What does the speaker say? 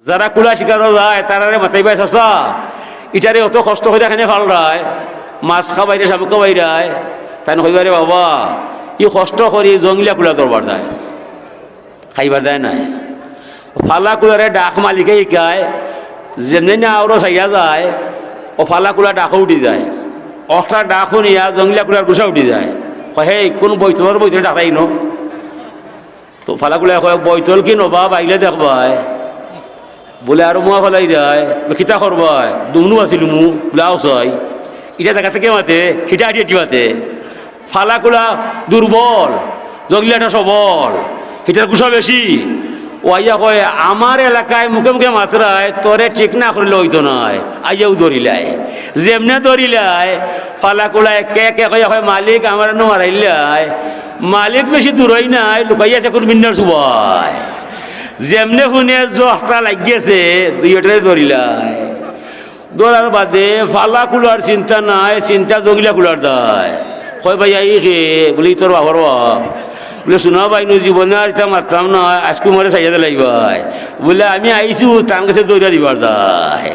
যারা কুলা শিকারও যায় তারারে মাথায় পাই চাষা ইটারে অত কষ্ট করে এখানে ফালরায় মাছ খাবাইরে শামুক খাবাইরায় তাই কইবারে বাবা ই কষ্ট করি জঙ্গলিয়া কুলা দরবার দেয় খাইবার দেয় নাই ফালা কুলারে ডাক মালিকে শিকায় যেমনি না আরও চাইয়া যায় ও ফালা কুলা ডাকও উঠি যায় অষ্টা ডাক শুনিয়া জঙ্গলিয়া কুলার গুছা উঠি যায় সেই কোন বৈতলৰ বৈতল ডাকাই ন তো ফালা কুলা কয় বৈতল কি নবা বাইলে দেখবাই বলে আর মোয়া ফেলাই যায় খিতা করবাই দুমনু আছিল মু ফুলাও ছয় ইটা জায়গা থেকে মাতে খিটা হাঁটি হাঁটি মাতে ফালা কুলা দুর্বল জঙ্গলিয়াটা সবল হিটার গুছা বেশি ও আইয়া কয় আমার এলাকায় মুখে মুখে মাত্রায় তোরে ঠিক না করলে হইতো নয় আইয়াও ধরিলাই যেমনে ধরিলাই ফালা কুলা একে একে কয়া কয় মালিক আমার নো মারাইলাই মালিক বেশি দূরই নাই লুকাইয়াছে কোন বিন্যার সুবাই যেমনে শুনে জহটা লাগিয়েছে দুইটারে ধরিলাই ধরার বাদে ফালা কুলার চিন্তা নাই চিন্তা জঙ্গলিয়া কুলার দায় কয় ভাই আই খে বলি তোর বাবার বাপ বলে শোনা বাইনু জীবনে আর এটা মারতাম না আজকে মরে চাইয়াতে লাগবাই বলে আমি আইসু তার কাছে দৌড়া দিবার দায়